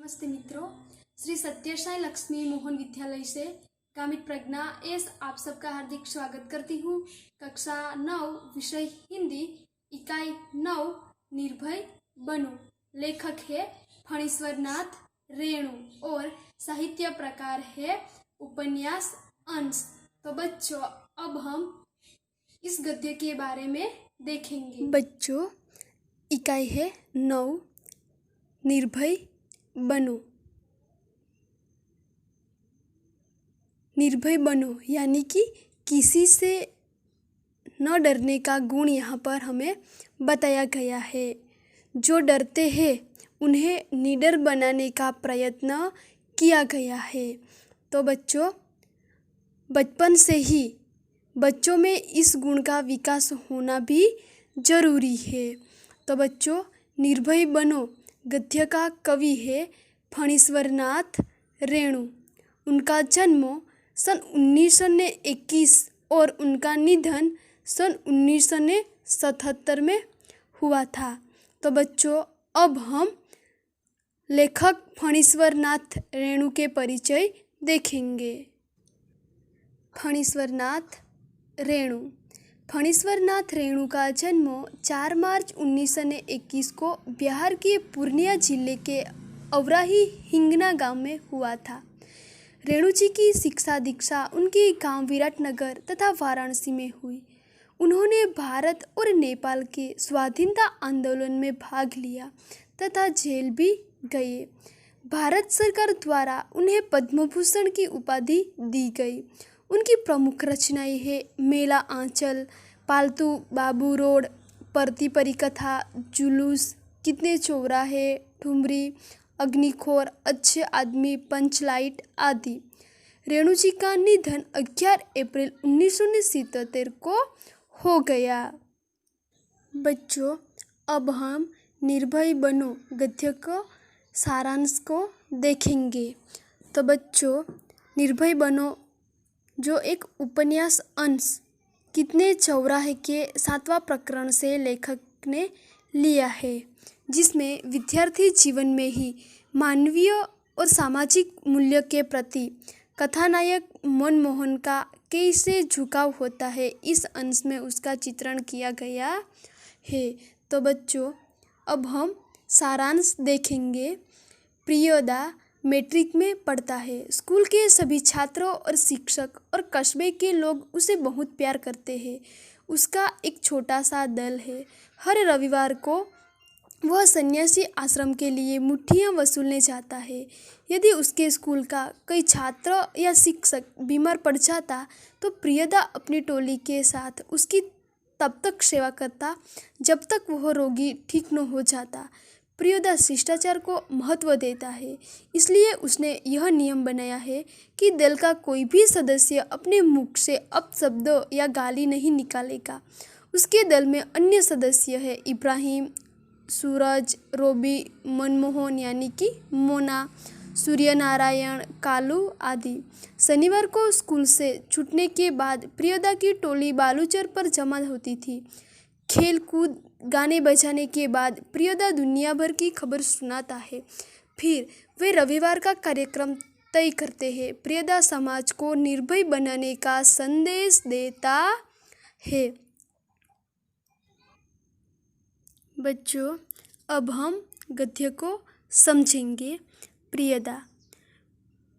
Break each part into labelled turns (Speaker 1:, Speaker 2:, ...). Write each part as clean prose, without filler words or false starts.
Speaker 1: नमस्ते मित्रों, श्री सत्यसाई लक्ष्मी मोहन विद्यालय से कामित प्रज्ञा एस आप सबका हार्दिक स्वागत करती हूँ। कक्षा 9 विषय हिंदी, इकाई 9 निर्भय बनो। लेखक है फणीश्वरनाथ रेणु और साहित्य प्रकार है उपन्यास अंश। तो बच्चों, अब हम इस गद्य के बारे में देखेंगे। बच्चों, इकाई है 9 निर्भय बनो। निर्भय बनो यानी कि किसी से न डरने का गुण यहाँ पर हमें बताया गया है। जो डरते हैं उन्हें निडर बनाने का प्रयत्न किया गया है। तो बच्चों, बचपन से ही बच्चों में इस गुण का विकास होना भी जरूरी है। तो बच्चों, निर्भय बनो गद्य का कवि है फणीश्वरनाथ रेणु। उनका जन्म सन 1921 और उनका निधन सन 1977 में हुआ था। तो बच्चों, अब हम लेखक फणीश्वरनाथ रेणु के परिचय देखेंगे। फणीश्वरनाथ रेणु। फणीश्वरनाथ रेणु का जन्म 4 मार्च 1921 को बिहार के पूर्णिया जिले के औराही हिंगना गांव में हुआ था। रेणु जी की शिक्षा दीक्षा उनके गांव विराटनगर तथा वाराणसी में हुई। उन्होंने भारत और नेपाल के स्वाधीनता आंदोलन में भाग लिया तथा जेल भी गए। भारत सरकार द्वारा उन्हें पद्म भूषण की उपाधि दी गई। उनकी प्रमुख रचनाएं हैं मेला आंचल, पालतू बाबू रोड, परती परिकथा, जुलूस, कितने चौराहे, ठुमरी, अग्निखोर, अच्छे आदमी, पंचलाइट आदि। रेणु जी का निधन 11 अप्रैल 1977 को हो गया। बच्चों, अब हम निर्भय बनो गद्य को सारांश को देखेंगे। तो बच्चों, निर्भय बनो जो एक उपन्यास अंश कितने चौराहे के 7वां प्रकरण से लेखक ने लिया है, जिसमें विद्यार्थी जीवन में ही मानवीय और सामाजिक मूल्य के प्रति कथानायक मनमोहन का कैसे झुकाव होता है, इस अंश में उसका चित्रण किया गया है। तो बच्चों, अब हम सारांश देखेंगे। प्रियदा मैट्रिक में पढ़ता है। स्कूल के सभी छात्रों और शिक्षक और कस्बे के लोग उसे बहुत प्यार करते हैं। उसका एक छोटा सा दल है। हर रविवार को वह सन्यासी आश्रम के लिए मुट्ठियाँ वसूलने जाता है। यदि उसके स्कूल का कोई छात्र या शिक्षक बीमार पड़ जाता तो प्रियदा अपनी टोली के साथ उसकी तब तक सेवा करता जब तक वह रोगी ठीक न हो जाता। प्रियदा शिष्टाचार को महत्व देता है, इसलिए उसने यह नियम बनाया है कि दल का कोई भी सदस्य अपने मुख से अपशब्द या गाली नहीं निकालेगा। उसके दल में अन्य सदस्य हैं इब्राहिम, सूरज, रोबी, मनमोहन यानी कि मोना, सूर्यनारायण, कालू आदि। शनिवार को स्कूल से छूटने के बाद प्रियदा की टोली बालूचर पर जमा होती थी। खेल कूद, गाने बजाने के बाद प्रियदा दुनिया भर की खबर सुनाता है। फिर वे रविवार का कार्यक्रम तय करते हैं। प्रियदा समाज को निर्भय बनाने का संदेश देता है। बच्चों, अब हम गद्य को समझेंगे। प्रियदा।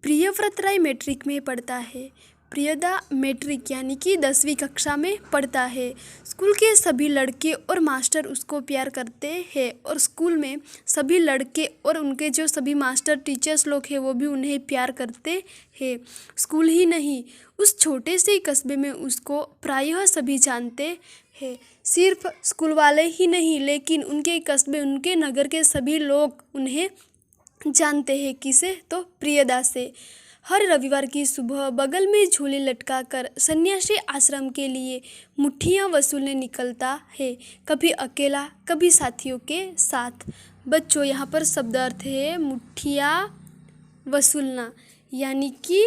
Speaker 1: प्रियव्रत राय मैट्रिक में पढ़ता है। प्रियदा मैट्रिक यानी कि 10वीं कक्षा में पढ़ता है। स्कूल के सभी लड़के और मास्टर उसको प्यार करते हैं और स्कूल में सभी लड़के और उनके जो सभी मास्टर टीचर्स लोग हैं वो भी उन्हें प्यार करते हैं। स्कूल ही नहीं, उस छोटे से कस्बे में उसको प्रायः सभी जानते हैं। सिर्फ स्कूल वाले ही नहीं, लेकिन उनके कस्बे, उनके नगर के सभी लोग उन्हें जानते हैं। किसे? तो प्रियदा से। हर रविवार की सुबह बगल में झोले लटका कर सन्यासी आश्रम के लिए मुट्ठियाँ वसूलने निकलता है, कभी अकेला कभी साथियों के साथ। बच्चों, यहाँ पर शब्द अर्थ है मुट्ठियाँ वसूलना, यानी कि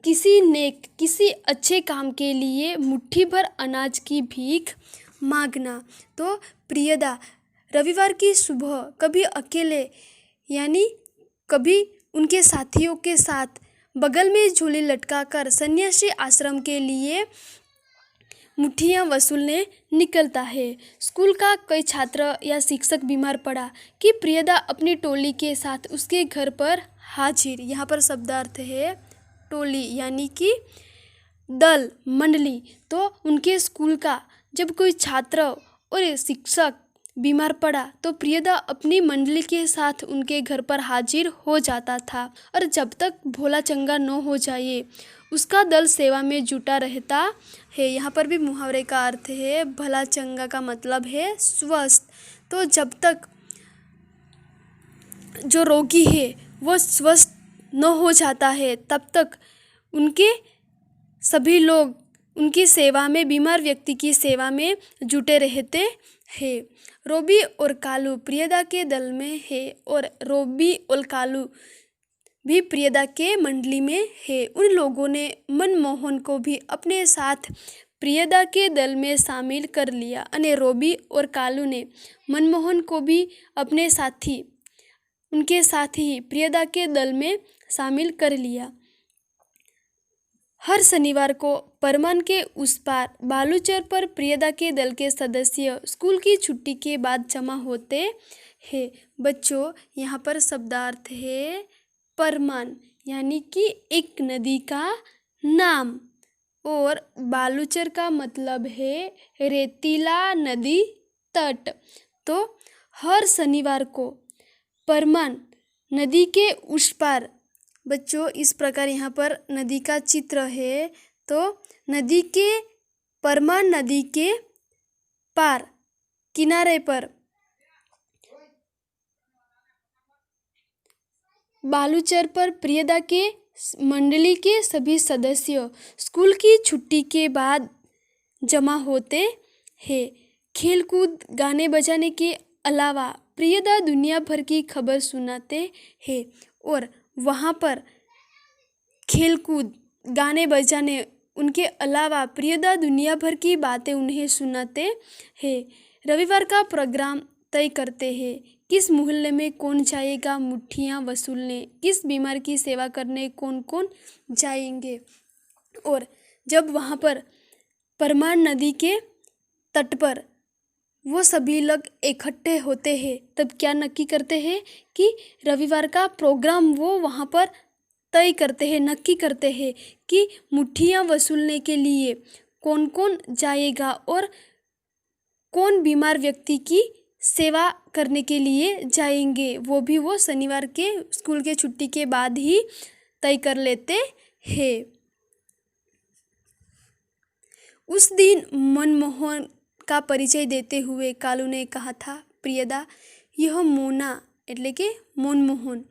Speaker 1: किसी नेक, किसी अच्छे काम के लिए मुट्ठी भर अनाज की भीख मांगना। तो प्रियदा रविवार की सुबह कभी अकेले यानी कभी उनके साथियों के साथ बगल में झोली लटकाकर सन्यासी आश्रम के लिए मुठ्ठियाँ वसूलने निकलता है। स्कूल का कोई छात्र या शिक्षक बीमार पड़ा कि प्रियदा अपनी टोली के साथ उसके घर पर हाजिर। यहाँ पर शब्दार्थ है टोली यानी कि दल, मंडली। तो उनके स्कूल का जब कोई छात्र और शिक्षक बीमार पड़ा तो प्रियदा अपनी मंडली के साथ उनके घर पर हाजिर हो जाता था और जब तक भोला चंगा न हो जाए उसका दल सेवा में जुटा रहता है। यहाँ पर भी मुहावरे का अर्थ है भला चंगा का मतलब है स्वस्थ। तो जब तक जो रोगी है वो स्वस्थ न हो जाता है तब तक उनके सभी लोग उनकी सेवा में, बीमार व्यक्ति की सेवा में जुटे रहते हैं। रोबी और कालू प्रियदा के दल में है और रोबी और कालू भी प्रियदा के मंडली में है। उन लोगों ने मनमोहन को भी अपने साथ प्रियदा के दल में शामिल कर लिया। अने रोबी और कालू ने मनमोहन को भी अपने साथी उनके साथ ही प्रियदा के दल में शामिल कर लिया। हर शनिवार को परमान के उस पार बालूचर पर प्रियदा के दल के सदस्य स्कूल की छुट्टी के बाद जमा होते हैं। बच्चों, यहाँ पर शब्दार्थ है परमान यानी कि एक नदी का नाम और बालूचर का मतलब है रेतीला नदी तट। तो हर शनिवार को परमान नदी के उस पार, बच्चों इस प्रकार यहाँ पर नदी का चित्र है। तो नदी के परमान नदी के पार किनारे पर बालूचर पर प्रियदा के मंडली के सभी सदस्य स्कूल की छुट्टी के बाद जमा होते हैं। खेलकूद, गाने बजाने के अलावा प्रियदा दुनिया भर की खबर सुनाते हैं और वहाँ पर खेलकूद, गाने बजाने उनके अलावा प्रियदा दुनिया भर की बातें उन्हें सुनाते हैं। रविवार का प्रोग्राम तय करते हैं। किस मोहल्ले में कौन जाएगा मुठ्ठियाँ वसूलने, किस बीमार की सेवा करने कौन कौन जाएंगे। और जब वहाँ पर परमान नदी के तट पर वो सभी लोग इकट्ठे होते हैं तब क्या नक्की करते हैं कि रविवार का प्रोग्राम वो वहाँ पर तय करते हैं, नक्की करते हैं कि मुठ्ठियाँ वसूलने के लिए कौन कौन जाएगा और कौन बीमार व्यक्ति की सेवा करने के लिए जाएंगे। वो भी वो शनिवार के स्कूल के छुट्टी के बाद ही तय कर लेते हैं। उस दिन मनमोहन का परिचय देते हुए कालू ने कहा था, प्रियदा, यह मोना એટલે કે मनमोहन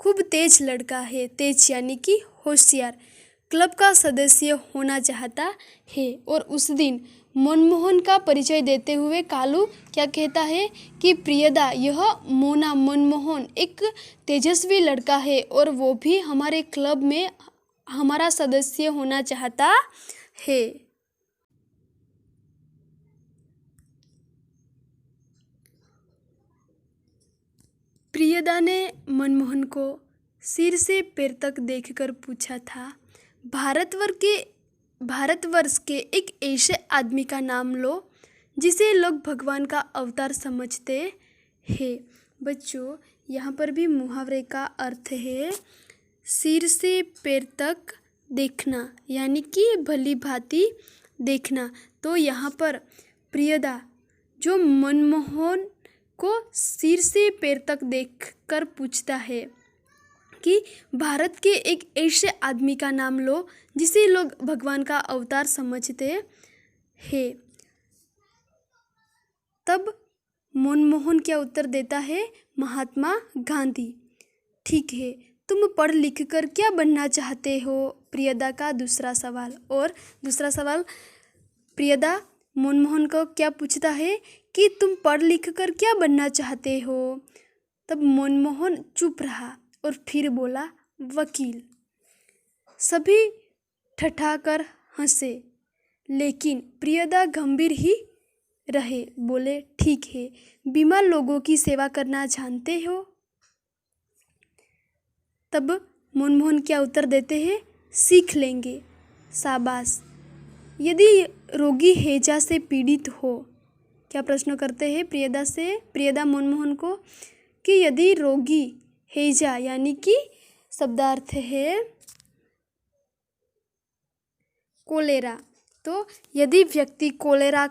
Speaker 1: खूब तेज लड़का है। तेज यानी कि होशियार, क्लब का सदस्य होना चाहता है। और उस दिन मनमोहन का परिचय देते हुए कालू क्या कहता है कि प्रियदा, यह मोना मनमोहन एक तेजस्वी लड़का है और वो भी हमारे क्लब में हमारा सदस्य होना चाहता है। प्रियदा ने मनमोहन को सिर से पैर तक देखकर पूछा था, भारतवर्ष के एक ऐसे आदमी का नाम लो जिसे लोग भगवान का अवतार समझते हैं। बच्चों, यहाँ पर भी मुहावरे का अर्थ है सिर से पैर तक देखना यानी कि भली भांति देखना। तो यहाँ पर प्रियदा जो मनमोहन को सिर से पैर तक देखकर पूछता है कि भारत के एक ऐसे आदमी का नाम लो जिसे लोग भगवान का अवतार समझते हैं। तब मनमोहन क्या उत्तर देता है, महात्मा गांधी। ठीक है, तुम पढ़ लिख कर क्या बनना चाहते हो? प्रियदा का दूसरा सवाल। और दूसरा सवाल प्रियदा मनमोहन को क्या पूछता है कि तुम पढ़ लिख कर क्या बनना चाहते हो? तब मनमोहन चुप रहा और फिर बोला, वकील। सभी ठठाकर हंसे, लेकिन प्रियदा गंभीर ही रहे। बोले, ठीक है, बीमार लोगों की सेवा करना जानते हो? तब मनमोहन क्या उत्तर देते हैं? सीख लेंगे। शाबाश। यदि रोगी हैजा से पीड़ित हो, क्या प्रश्न करते हैं प्रियदा मनमोहन को कि यदि रोगी हैजा यानी कि शब्दार्थ है कोलेरा, तो यदि व्यक्ति कोलेरा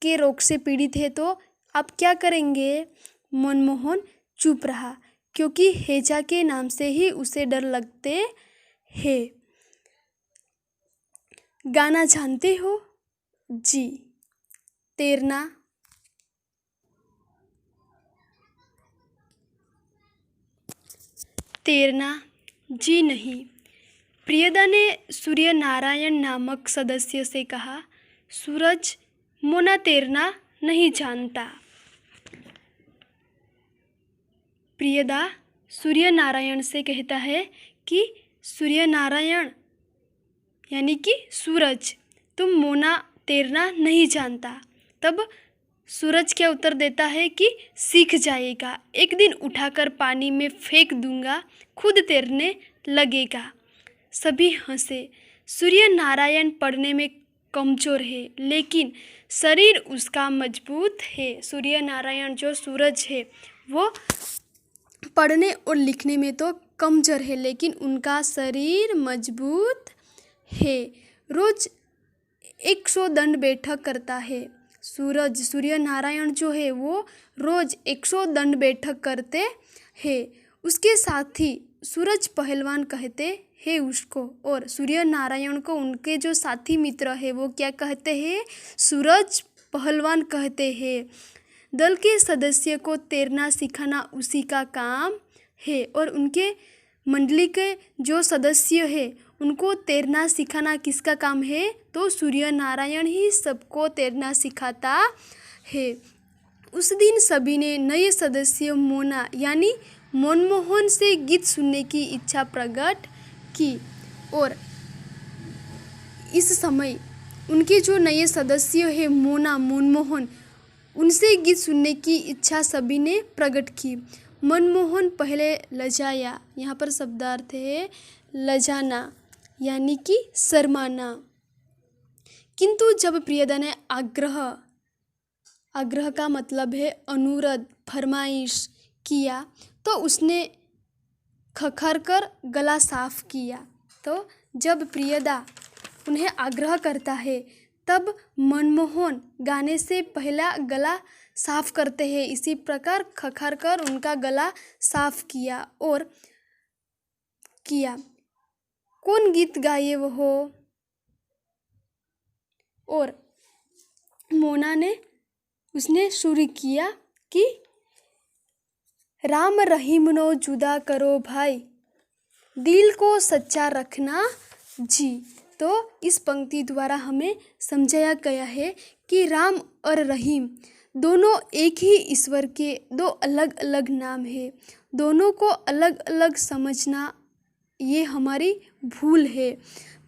Speaker 1: के रोग से पीड़ित है तो आप क्या करेंगे? मनमोहन चुप रहा क्योंकि हैजा के नाम से ही उसे डर लगते हैं। गाना जानते हो? जी। तैरना? जी नहीं। प्रियदा ने सूर्य नारायण नामक सदस्य से कहा, सूरज मोना तैरना नहीं जानता। प्रियदा सूर्य नारायण से कहता है कि सूर्य नारायण यानी कि सूरज, तुम मोना तैरना नहीं जानता। तब सूरज क्या उत्तर देता है कि सीख जाएगा, एक दिन उठाकर पानी में फेंक दूंगा, खुद तैरने लगेगा। सभी हंसे। सूर्य नारायण पढ़ने में कमजोर है लेकिन शरीर उसका मजबूत है। सूर्य नारायण जो सूरज है वो पढ़ने और लिखने में तो कमजोर है लेकिन उनका शरीर मजबूत है। रोज 100 दंड बैठक करता है। सूर्य नारायण जो है वो रोज 100 दंड बैठक करते हैं। उसके साथी सूरज पहलवान कहते हैं उसको, और सूर्य नारायण को उनके जो साथी मित्र है वो क्या कहते हैं? सूरज पहलवान कहते हैं। दल के सदस्य को तैरना सिखाना उसी का काम है और उनके मंडली के जो सदस्य है उनको तैरना सिखाना किसका काम है? तो सूर्य नारायण ही सबको तैरना सिखाता है। उस दिन सभी ने नए सदस्य मोना यानी मनमोहन से गीत सुनने की इच्छा प्रकट की और इस समय उनके जो नए सदस्य है मोना मनमोहन, उनसे गीत सुनने की इच्छा सभी ने प्रकट की। मनमोहन पहले लजाया, यहाँ पर शब्दार्थ है लजाना यानी कि शर्माना, किंतु जब प्रियदा ने आग्रह का मतलब है अनुरोध, फरमाइश किया तो उसने खखर कर गला साफ किया। तो जब प्रियदा उन्हें आग्रह करता है तब मनमोहन गाने से पहला गला साफ करते हैं। इसी प्रकार खखर कर उनका गला साफ किया और किया। कौन गीत गाए वो हो? और मोना ने उसने शुरू किया कि राम रहीम नो जुदा करो भाई, दिल को सच्चा रखना जी। तो इस पंक्ति द्वारा हमें समझाया गया है कि राम और रहीम दोनों एक ही ईश्वर के दो अलग अलग नाम है। दोनों को अलग अलग समझना ये हमारी भूल है।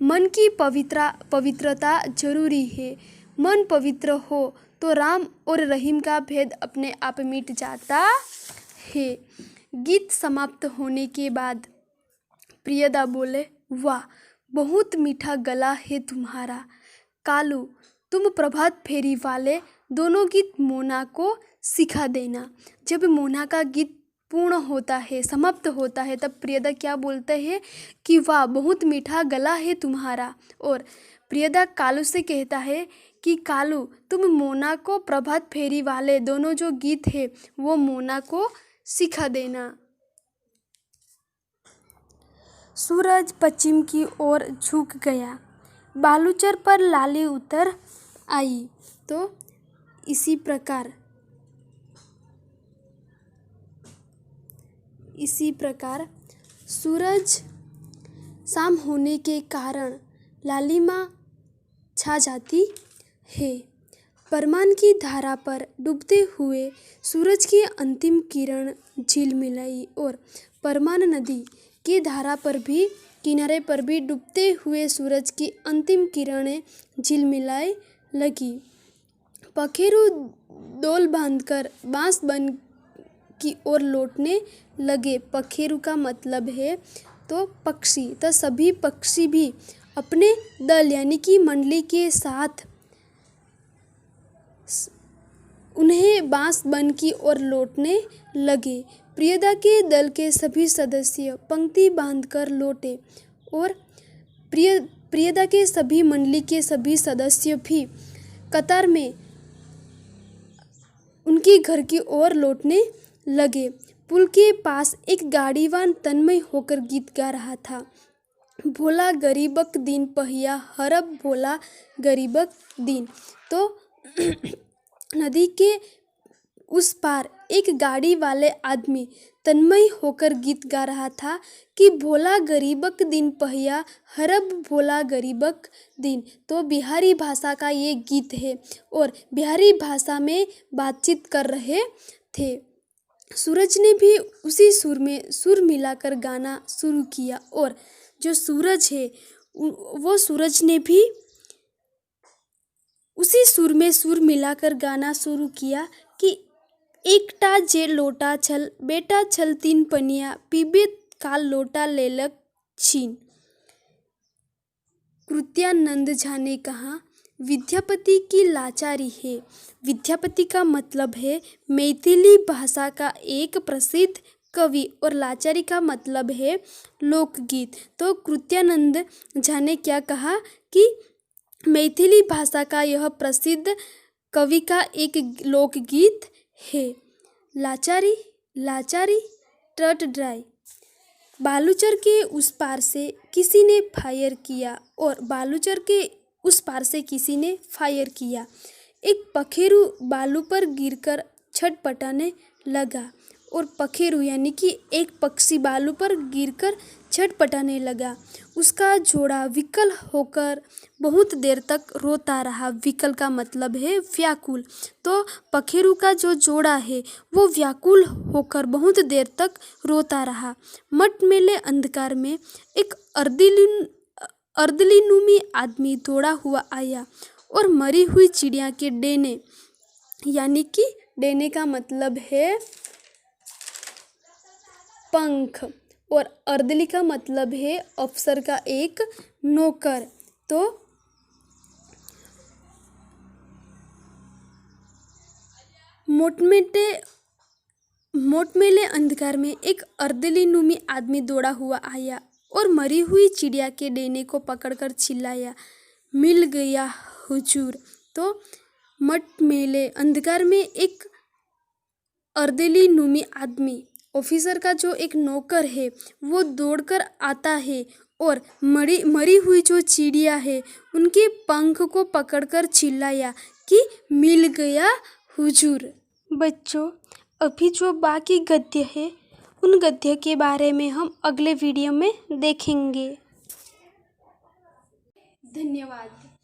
Speaker 1: मन की पवित्रता जरूरी है। मन पवित्र हो तो राम और रहीम का भेद अपने आप मिट जाता है। गीत समाप्त होने के बाद प्रियदा बोले, वाह बहुत मीठा गला है तुम्हारा। कालू तुम प्रभात फेरी वाले दोनों गीत मोना को सिखा देना। जब मोना का गीत पूर्ण होता है, समाप्त होता है, तब प्रियदा क्या बोलते हैं कि वाह बहुत मीठा गला है तुम्हारा। और प्रियदा कालू से कहता है कि कालू तुम मोना को प्रभात फेरी वाले दोनों जो गीत है वो मोना को सिखा देना। सूरज पश्चिम की ओर झुक गया, बालूचर पर लाली उतर आई। तो इसी प्रकार सूरज शाम होने के कारण लालिमा छा जाती है। परमान की धारा पर डूबते हुए सूरज की अंतिम किरण झिलमिलाई और परमान नदी की धारा पर भी किनारे पर भी डूबते हुए सूरज की अंतिम किरणें झिलमिलाए लगी। पखेरु डोल बांधकर बांस बन की ओर लौटने लगे। पखेरु का मतलब है तो पक्षी। तो सभी पक्षी भी अपने दल यानी कि मंडली के साथ उन्हें बांस वन की ओर लौटने लगे। प्रियदा के दल के सभी सदस्य पंक्ति बांधकर लौटे और प्रियदा के सभी मंडली के सभी सदस्य भी कतार में उनके घर की ओर लौटने लगे। पुल के पास एक गाड़ीवान तन्मय होकर गीत गा रहा था। भोला गरीबक दिन पहिया हरब भोला गरीबक दिन। तो नदी के उस पार एक गाड़ी वाले आदमी तन्मय होकर गीत गा रहा था कि भोला गरीबक दिन पहिया हरब भोला गरीबक दिन। तो बिहारी भाषा का ये गीत है और बिहारी भाषा में बातचीत कर रहे थे। सूरज ने भी उसी सुर में सुर मिलाकर गाना शुरू किया और जो सूरज है वो सूरज ने भी उसी सुर में सुर मिलाकर गाना शुरू किया कि एकटा जे लोटा छल बेटा छल तीन पनिया पीबे काल लोटा लेलक छीन। कृत्यानंद झा ने कहा विद्यापति की लाचारी है। विद्यापति का मतलब है मैथिली भाषा का एक प्रसिद्ध कवि और लाचारी का मतलब है लोकगीत। तो कृत्यानंद झा ने क्या कहा कि मैथिली भाषा का यह प्रसिद्ध कवि का एक लोकगीत है। लाचारी लाचारी ट्रट ड्राई। बालूचर के उस पार से किसी ने फायर किया और बालूचर के उस पार से किसी ने फायर किया। एक पखेरु बालू पर गिरकर छटपटाने लगा और पखेरु यानी कि एक पक्षी बालू पर गिरकर छटपटाने लगा। उसका जोड़ा विकल होकर बहुत देर तक रोता रहा। विकल का मतलब है व्याकुल। तो पखेरु का जो जोड़ा है वो व्याकुल होकर बहुत देर तक रोता रहा। मटमैले अंधकार में एक अर्दलीनुमी आदमी दौड़ा हुआ आया और मरी हुई चिड़िया के डेने यानी कि डेने का मतलब है पंख और अर्दली का मतलब है अफसर का एक नौकर। तो मोटमेले अंधकार में एक अर्दलीनुमी आदमी दौड़ा हुआ आया और मरी हुई चिड़िया के डेने को पकड़कर चिल्लाया मिल गया हुजूर। तो मटमेले अंधकार में एक अर्दलीनुमी आदमी ऑफिसर का जो एक नौकर है वो दौड़कर आता है और मरी हुई जो चिड़िया है उनके पंख को पकड़कर चिल्लाया कि मिल गया हुजूर। बच्चों अभी जो बाकी गद्य है उन गद्य के बारे में हम अगले वीडियो में देखेंगे। धन्यवाद।